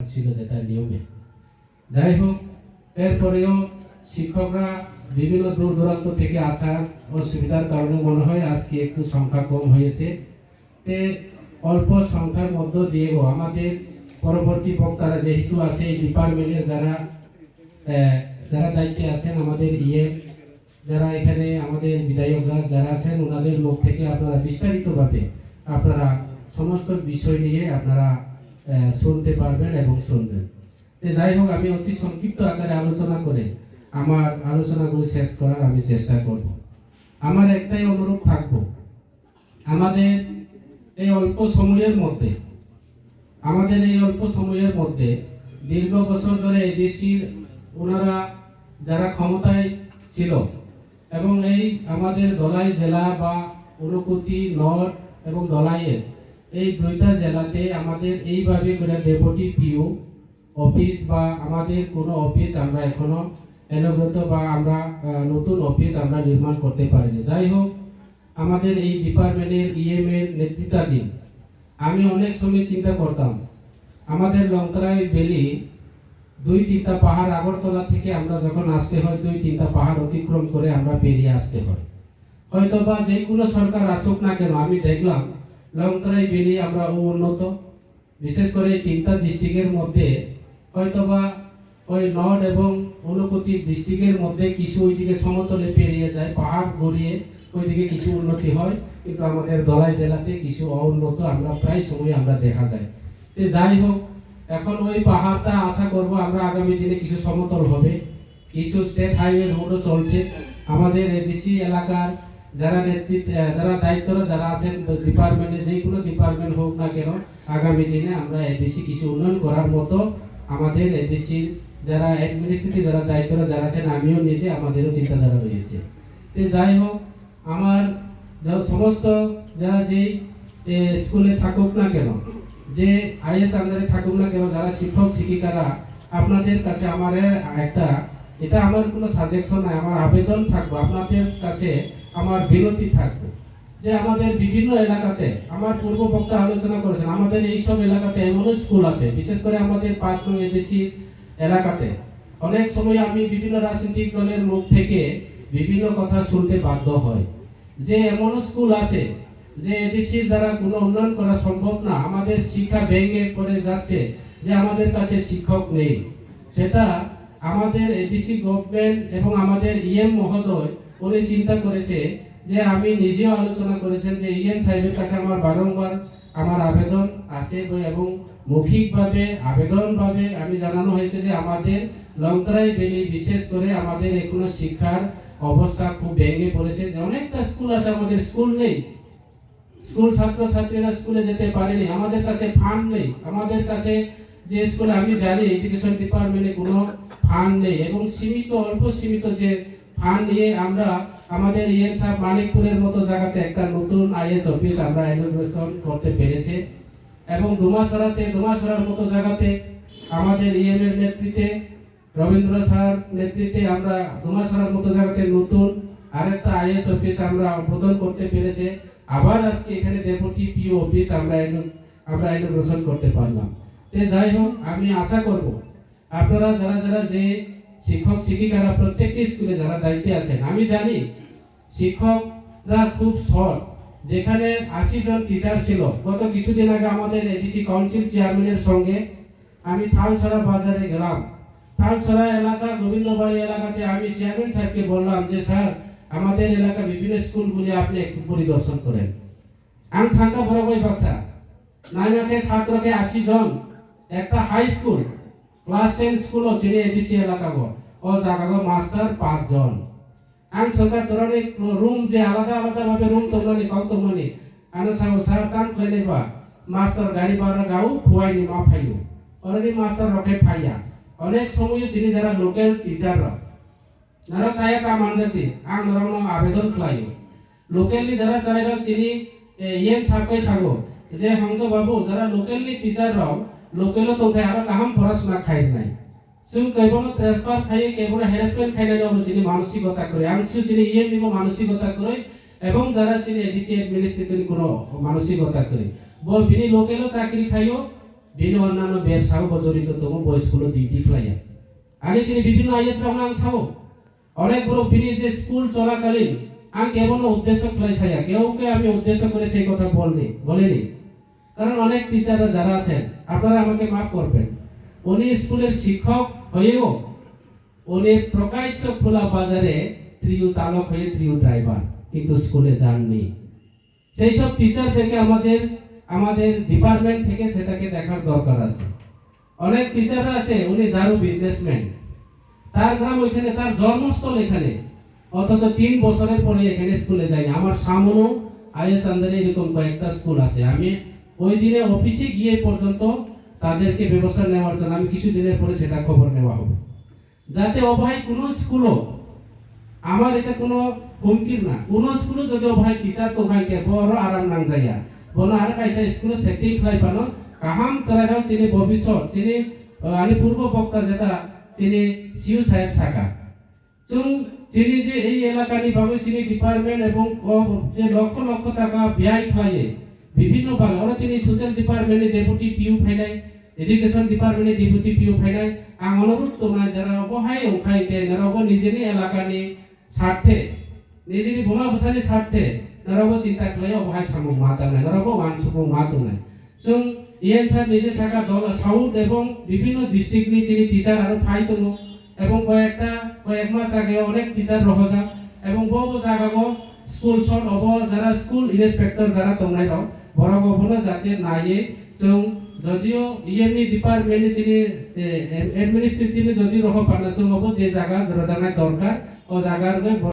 ছিল যেটা নিয়মে। যাই হোক, এরপরেও শিক্ষকরা বিভিন্ন দূর দূরান্ত থেকে আসার অসুবিধার কারণে মনে হয় আজকে একটু সংখ্যা কম হয়েছে। অল্প সংখ্যার মধ্য দিয়েও আমাদের পরবর্তী বক্তারা যেহেতু আছে এই ডিপার্টমেন্টের যারা যারা দায়িত্বে আছেন, আমাদের যারা এখানে আমাদের বিধায়করা যারা আছেন, ওনাদের মুখ থেকে আপনারা বিস্তারিতভাবে আপনারা সমস্ত বিষয় নিয়ে আপনারা শুনতে পারবেন এবং শুনবেন। যাই হোক, আমি অতি সংক্ষিপ্ত আকারে আলোচনা করে আমার আলোচনাগুলো শেষ করার আমি চেষ্টা করব। আমার একটাই অনুরোধ থাকবো, আমাদের এই অল্প সময়ের মধ্যে দীর্ঘ বছর ধরে এই দেশের ওনারা যারা ক্ষমতায় ছিল এবং এই আমাদের ধলাই জেলা বা ঊনকোটি নর্থ এবং ধলাইয়ের এই দুইটা জেলাতে আমাদের এইভাবে করে ডেপুটি পিও অফিস বা আমাদের কোনো অফিস আমরা এখনো এনগত বা আমরা নতুন অফিস আমরা নির্মাণ করতে পারিনি। যাই হোক, আমাদের এই ডিপার্টমেন্টের এর নেতৃত্বাধীন আমি অনেক সময় চিন্তা করতাম, আমাদের লঙ্কারাই বেলি 2-3টা পাহাড় আগরতলা থেকে আমরা যখন আসতে হয় 2-3টা পাহাড় অতিক্রম করে আমরা পেরিয়ে আসতে হয়। হয়তোবা যে কোনো সরকার আসুক না কেন, আমি দেখলাম লঙ্কারাই বেলি আমরা উন্নত, বিশেষ করে 3টা ডিস্ট্রিক্টের মধ্যে হয়তোবা ওই নর্থ এবং ঊনকোটি ডিস্ট্রিক্টের মধ্যে কিছু ওইদিকে সমতলে পেরিয়ে যায়, পাহাড় গড়িয়ে ওইদিকে কিছু উন্নতি হয়, কিন্তু আমাদের ধলাই জেলাতে কিছু অউন্নত আমরা প্রায় সময় আমরা দেখা যায়। যাই হোক, এখন ওই পাহাড়টা আশা করব আমরা আগামী দিনে কিছু সমতল হবে, কিছু স্টেট হাইওয়ে রোডও চলছে। আমাদের এডিসি এলাকার যারা নেতৃত্ব যারা দায়িত্বরা যারা আছেন ডিপার্টমেন্টে, যে কোনো ডিপার্টমেন্ট হোক না কেন, আগামী দিনে আমরা এডিসি কিছু উন্নয়ন করার মতো আমাদের এডিসির যারা অ্যাডমিনিস্ট্রেটিভ যারা দায়িত্বরা যারা আছেন, আমিও নিজে আমাদেরও চিন্তাধারা রয়েছে। যাই হোক, আমার সমস্ত যারা যে স্কুলে থাকুক না কেন, যে আইএস আন্ডারে থাকুক না কেন, যারা শিক্ষক শিক্ষিকারা, আপনাদের কাছে আমার এটা আমার কোনো সাজেশন নয়, আমার আবেদন থাকবো আপনাদের কাছে, আমার বিনতি থাকবো যে আমাদের বিভিন্ন এলাকাতে, আমার পূর্ব বক্তা আলোচনা করেছেন, আমাদের এইসব এলাকাতে এমন স্কুল আছে, বিশেষ করে আমাদের 5 নং এডিসি এলাকাতে অনেক সময় আমি বিভিন্ন রাজনৈতিক দলের মুখ থেকে বিভিন্ন কথা শুনতে বাধ্য হয় যে এমন স্কুল আছে যে এডিসির দ্বারা কোনো উন্নয়ন করা সম্ভব না, আমাদের শিক্ষা ভেঙে পড়ে যাচ্ছে, যে আমাদের কাছে শিক্ষক নেই। সেটা আমাদের এডিসি গভর্নমেন্ট এবং আমাদের মহোদয় উনি চিন্তা করেছে, যে আমি নিজেও আলোচনা করেছেন যে সাহেবের কাছে আমার বারংবার আমার আবেদন আছে এবং মৌখিকভাবে আবেদনভাবে আমি জানানো হয়েছে যে আমাদের লঙ্কারাই বেলি বিশেষ করে আমাদের এখনো শিক্ষার অবস্থা খুব ভেঙে পড়েছে, যে অনেকটা স্কুল আছে আমাদের স্কুল নেই, স্কুল ছাত্রছাত্রীরা স্কুলে যেতে পারেনি, আমাদের কাছে ফান্ড নেই, আমাদের কাছে যে স্কুলে আমি জানি এডুকেশন ডিপার্টমেন্টে কোনো ফান্ড নেই এবং অল্প সীমিত যে ফান্ড নিয়ে আমরা আমাদের মানিকপুরের মতো জায়গাতে একটা নতুন আইএস অফিস আমরা ইনোভেশন করতে পেরেছে এবং দোমাসরার মতো জায়গাতে আমাদের এর নেতৃত্বে রবীন্দ্র স্যার নেতৃত্বে আমরা দোমাসরার মতো জায়গাতে নতুন আরেকটা আইএস অফিস আমরা উদ্বোধন করতে পেরেছে। আবার আজকে এখানে ডেপুটি পিও অফিস আমরা ইনোভেশন করতে পারলাম। যাই হোক, আমি আশা করব আপনারা যারা যে শিক্ষক শিক্ষিকারা প্রত্যেকটি স্কুলে যারা দায়িত্বে আছেন, আমি জানি শিক্ষকরা খুব শর্ট, যেখানে 80 জন টিচার ছিল। গত কিছুদিন আগে আমাদের এডিসি কাউন্সিল চেয়ারম্যানের সঙ্গে আমি থালছড়া বাজারে গেলাম, থালছড়া এলাকা গোবিন্দবাড়ি এলাকাতে আমি চেয়ারম্যান সাহেবকে বললাম যে স্যার, আমাদের এলাকা বিভিন্ন স্কুলগুলি আপনি একটু পরিদর্শন করেন। আমি থাকা বরাবর বাচ্চা নাইনাকে ছাত্রকে 80 জন, একটা হাই স্কুল ক্লাস 10 স্কুলও চিনি এডিসি এলাকা ও জায়গা মাস্টার 5 জন। আমি সরকার ধরনের রুম যে আলাদা ভাবে রুম তোমনি কৌতমনি আমি স্যার কাম করে বা মাস্টার গাড়ি ভাড়া গাও খুয়াইনি মা ফাইও অলরেডি মাস্টার রকে ফাইয়া অনেক সময় চিনি যারা লোকাল টিচাররা যারা চায় কাম আনজাতি আং নরম আবেদন খাইও লোকালি যারা চায় চিনি ছাপাই থাকো যে হামজো বাবু যারা লোকালি টিচাররাও লোকেলও তো আরো কাহাম পড়াশোনা খাই নাই কেবল ট্রান্সফার খাইয়ে কেবল হ্যারাসমেন্ট খাই নাই চিনি মানসিকতা করে আমি চিনি নিব মানসিকতা করে এবং যারা চিনি এডিসি অ্যাডমিনিস্ট্রেটিভ কোনো মানসিকতা করে বিনি লোকেলও চাকরি খাইও बिनि अननानो व्यवसाय जड़ित दङ बयस्कुल डिउटी खालायो आगे दिनै বিভিন্ন आइएस रावनो आं सावो অনেক বড় বিনি যে স্কুল চলাকালীন আং কেবল উদ্দেশ্য খাইছায়া কেউকে আমি উদ্দেশ্য করে সেই কথা বলিনি কারণ অনেক টিচাররা যারা আছেন আপনারা আমাকে মাফ করবেন উনি স্কুলের শিক্ষক হয়েও উনি প্রকাশ্য খোলা বাজারে ট্রিউ চালক হয়ে ট্রিউ ড্রাইভার কিন্তু স্কুলে যাননি সেই সব টিচারদেরকে আমাদের ডিপার্টমেন্ট থেকে সেটাকে দেখার দরকার আছে অনেক টিচাররা আছে উনি যারও বিজনেসম্যান তার গ্রাম ওইখানে তার জন্মস্থল এখানে অথচ 3 বছরের পরে এখানে স্কুলে যায়নি আমার সামনে আইএস আন্ডারে এরকম কয়েকটা স্কুল আছে আমি ওই দিনে অফিসে গিয়ে পর্যন্ত তাদেরকে ব্যবস্থা নেওয়ার জন্য আমি কিছু দিনের পরে সেটা খবর নেওয়া হবে যাতে অবহাই কোনো স্কুলও আমার এটা কোনো হুমকির না কোনো স্কুলও যদি অবহাই টিচার তো ভাইকে বড় আরাম নাং যাইয়া বনো আর কাইসা স্কুলে সেটিং খাই পানো কাহাম চলাইরাও চিনি ভবিষ্যৎ চিনি আমি পূর্ব বক্তা যেটা চিনি সিউ সাহেব শাখা जों চিনি যে এই এলাকানি ভাবে চিনি ডিপার্টমেন্ট এবং যে লক্ষ লক্ষ টাকা ব্যয় খাইয়ে বিভিন্ন ভাগে ওরা তিনি সোশ্যাল ডিপার্টমেন্টে ডেপুটি পিউ ফাইনাই এডুকেশন ডিপার্টমেন্টে ডেপুটি পিউ ফাইনাই আং অনুরোধ তোমরা যারা অবহাই ওখাইতে যারা নিজেনি এলাকানি স্বার্থে নিজেনি বোমা বসানি স্বার্থে যারা চিন্তা খাই অবহাই সামু মাতা নাই যারা ওয়ান সুপু মাতু নাই जों ইএন স্যার নিজে থাকা দল সাউথ এবং বিভিন্ন ডিস্ট্রিক্ট নি চিনি টিচার আর ফাই দङ এবং কয়েক মাস আগে অনেক টিচার রহজা এবং বহু জায়গা স্কুল শর্ট হব যারা স্কুল ইন্সপেক্টর যারা দंनाय दं বড় গবনা যাতে নাইয়ে जों যদিও ইএমই ডিপার্টমেন্টে চিনি এডমিনিস্ট্রেটিভ যদি রহ পানা जों হব যে জায়গা রজানায় দরকার ও জায়গার